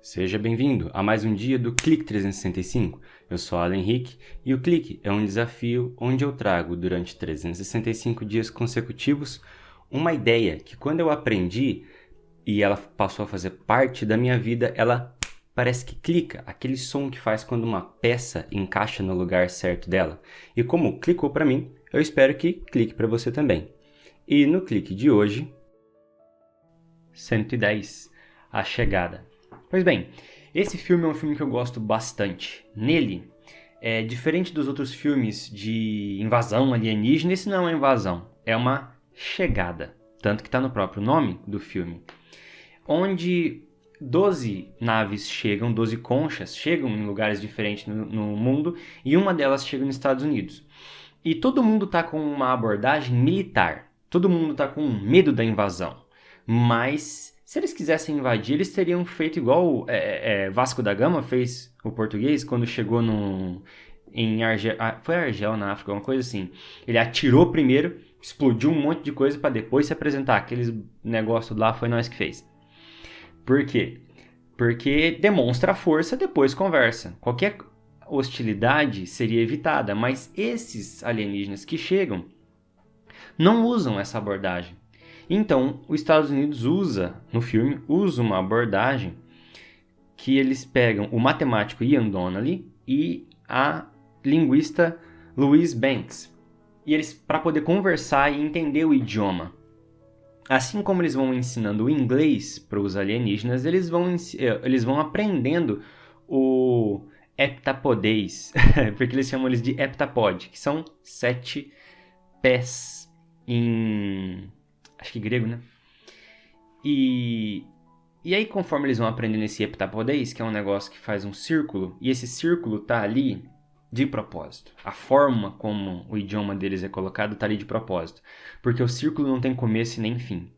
Seja bem-vindo a mais um dia do Clique 365. Eu sou Alan Henrique e o Clique é um desafio onde eu trago durante 365 dias consecutivos uma ideia que quando eu aprendi e ela passou a fazer parte da minha vida, ela parece que clica, aquele som que faz quando uma peça encaixa no lugar certo dela. E como clicou para mim, eu espero que clique para você também. E no clique de hoje, 110, A Chegada. Pois bem, esse filme é um filme que eu gosto bastante. Nele, diferente dos outros filmes de invasão alienígena, esse não é uma invasão, é uma chegada. Tanto que está no próprio nome do filme. Onde 12 naves chegam, 12 conchas chegam em lugares diferentes no mundo e uma delas chega nos Estados Unidos. E todo mundo está com uma abordagem militar. Todo mundo está com medo da invasão. Mas se eles quisessem invadir, eles teriam feito igual Vasco da Gama fez o português quando chegou em Argel. Foi Argel na África, uma coisa assim. Ele atirou primeiro, explodiu um monte de coisa para depois se apresentar. Aqueles negócios lá foi nós que fez. Por quê? Porque demonstra a força, depois conversa. Qualquer hostilidade seria evitada, mas esses alienígenas que chegam não usam essa abordagem. Então, os Estados Unidos no filme, usa uma abordagem que eles pegam o matemático Ian Donnelly e a linguista Louise Banks. E eles, para poder conversar e entender o idioma. Assim como eles vão ensinando o inglês para os alienígenas, eles vão aprendendo o heptapodês, porque eles chamam eles de heptapod, que são 7 pés em... acho que grego, né? E aí, conforme eles vão aprendendo esse heptapodês, que é um negócio que faz um círculo, e esse círculo tá ali de propósito. A forma como o idioma deles é colocado tá ali de propósito. Porque o círculo não tem começo e nem fim.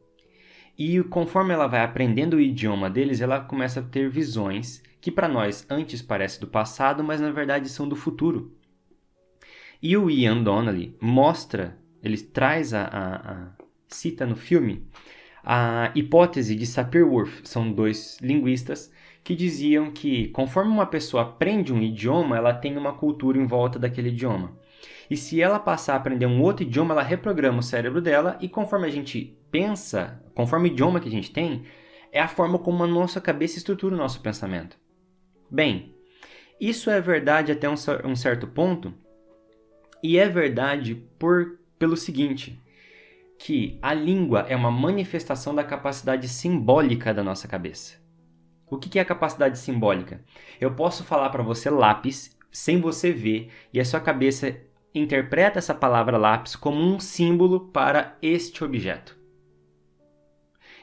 E conforme ela vai aprendendo o idioma deles, ela começa a ter visões que para nós antes parecem do passado, mas na verdade são do futuro. E o Ian Donnelly ele traz cita no filme a hipótese de Sapir-Whorf. São 2 linguistas que diziam que conforme uma pessoa aprende um idioma, ela tem uma cultura em volta daquele idioma. E se ela passar a aprender um outro idioma, ela reprograma o cérebro dela e conforme a gente pensa, conforme o idioma que a gente tem, é a forma como a nossa cabeça estrutura o nosso pensamento. Bem, isso é verdade até um certo ponto e é verdade pelo seguinte, que a língua é uma manifestação da capacidade simbólica da nossa cabeça. O que é a capacidade simbólica? Eu posso falar para você lápis sem você ver e a sua cabeça interpreta essa palavra lápis como um símbolo para este objeto.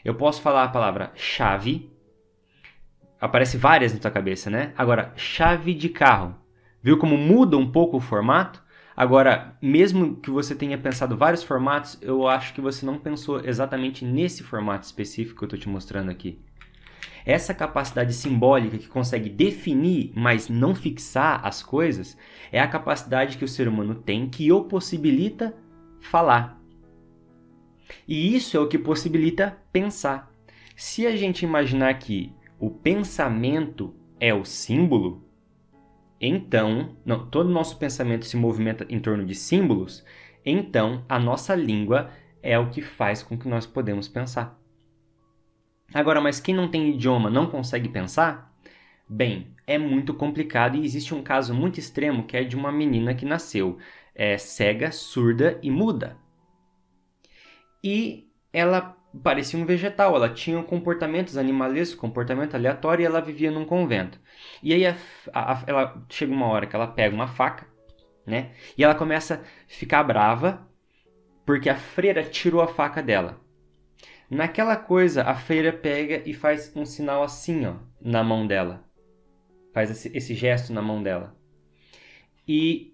Eu posso falar a palavra chave, aparece várias na tua cabeça, né? Agora, chave de carro. Viu como muda um pouco o formato? Agora, mesmo que você tenha pensado vários formatos, eu acho que você não pensou exatamente nesse formato específico que eu estou te mostrando aqui. Essa capacidade simbólica que consegue definir, mas não fixar as coisas, é a capacidade que o ser humano tem que o possibilita falar. E isso é o que possibilita pensar. Se a gente imaginar que o pensamento é o símbolo, então, todo o nosso pensamento se movimenta em torno de símbolos, então a nossa língua é o que faz com que nós podemos pensar. Agora, mas quem não tem idioma não consegue pensar? Bem, é muito complicado e existe um caso muito extremo que é de uma menina que nasceu cega, surda e muda. E ela parecia um vegetal, ela tinha comportamentos animalescos, comportamento aleatório e ela vivia num convento. E aí ela chega uma hora que ela pega uma faca, né? E ela começa a ficar brava porque a freira tirou a faca dela. Naquela coisa, a freira pega e faz um sinal assim, ó, na mão dela. Faz esse gesto na mão dela. E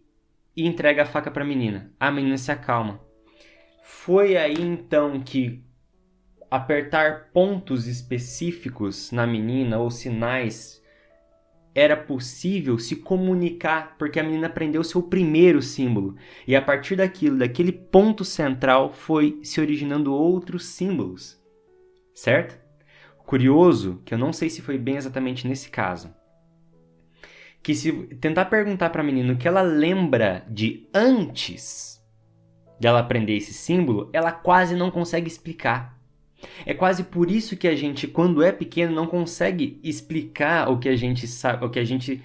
entrega a faca para a menina. A menina se acalma. Foi aí então que apertar pontos específicos na menina ou sinais era possível se comunicar, porque a menina aprendeu seu primeiro símbolo. E a partir daquele ponto central, foi se originando outros símbolos. Certo? curioso, que eu não sei se foi bem exatamente nesse caso, que se tentar perguntar para a menina o que ela lembra de antes dela aprender esse símbolo, ela quase não consegue explicar. É quase por isso que a gente, quando é pequeno, não consegue explicar o que a gente sabe, o que a gente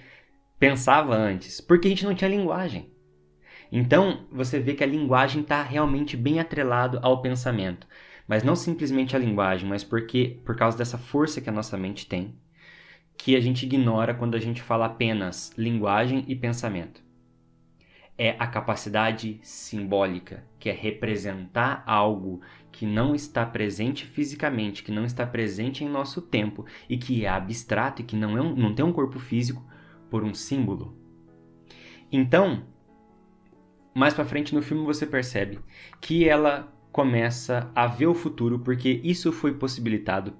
pensava antes, porque a gente não tinha linguagem. Então, você vê que a linguagem está realmente bem atrelado ao pensamento. Mas não simplesmente a linguagem, mas por causa dessa força que a nossa mente tem, que a gente ignora quando a gente fala apenas linguagem e pensamento. É a capacidade simbólica, que é representar algo que não está presente fisicamente, que não está presente em nosso tempo e que é abstrato e que não tem um corpo físico, por um símbolo. Então, mais pra frente no filme você percebe que ela começa a ver o futuro porque isso foi possibilitado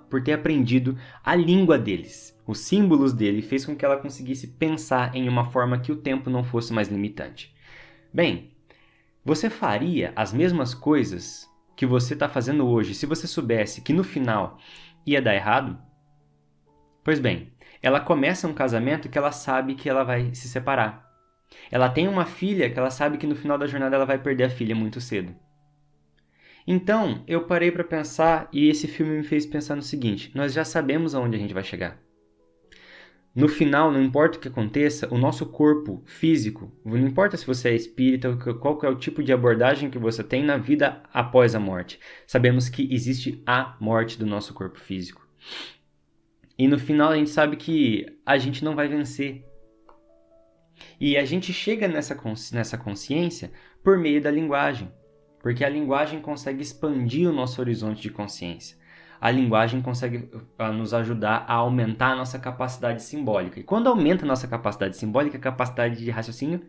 por ter aprendido a língua deles. Os símbolos dele fez com que ela conseguisse pensar em uma forma que o tempo não fosse mais limitante. Bem, você faria as mesmas coisas que você está fazendo hoje se você soubesse que no final ia dar errado? Pois bem, ela começa um casamento que ela sabe que ela vai se separar. Ela tem uma filha que ela sabe que no final da jornada ela vai perder a filha muito cedo. Então, eu parei para pensar e esse filme me fez pensar no seguinte: nós já sabemos aonde a gente vai chegar. No final, não importa o que aconteça, o nosso corpo físico, não importa se você é espírita, qual é o tipo de abordagem que você tem na vida após a morte. Sabemos que existe a morte do nosso corpo físico. E no final a gente sabe que a gente não vai vencer. E a gente chega nessa consciência por meio da linguagem, porque a linguagem consegue expandir o nosso horizonte de consciência. A linguagem consegue nos ajudar a aumentar a nossa capacidade simbólica. E quando aumenta a nossa capacidade simbólica, a capacidade de raciocínio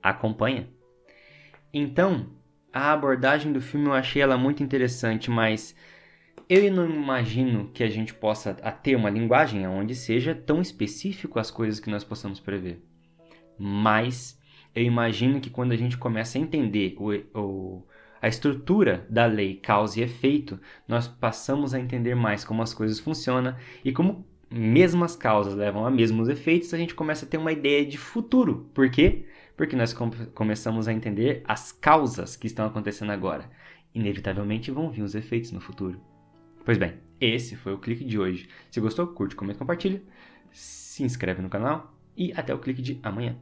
acompanha. Então, a abordagem do filme eu achei ela muito interessante, mas eu não imagino que a gente possa ter uma linguagem onde seja tão específico as coisas que nós possamos prever. Mas eu imagino que quando a gente começa a entender a estrutura da lei causa e efeito, nós passamos a entender mais como as coisas funcionam e como mesmas causas levam a mesmos efeitos, a gente começa a ter uma ideia de futuro. Por quê? Porque nós começamos a entender as causas que estão acontecendo agora. Inevitavelmente vão vir os efeitos no futuro. Pois bem, esse foi o clique de hoje. Se gostou, curte, comenta, compartilha, se inscreve no canal e até o clique de amanhã.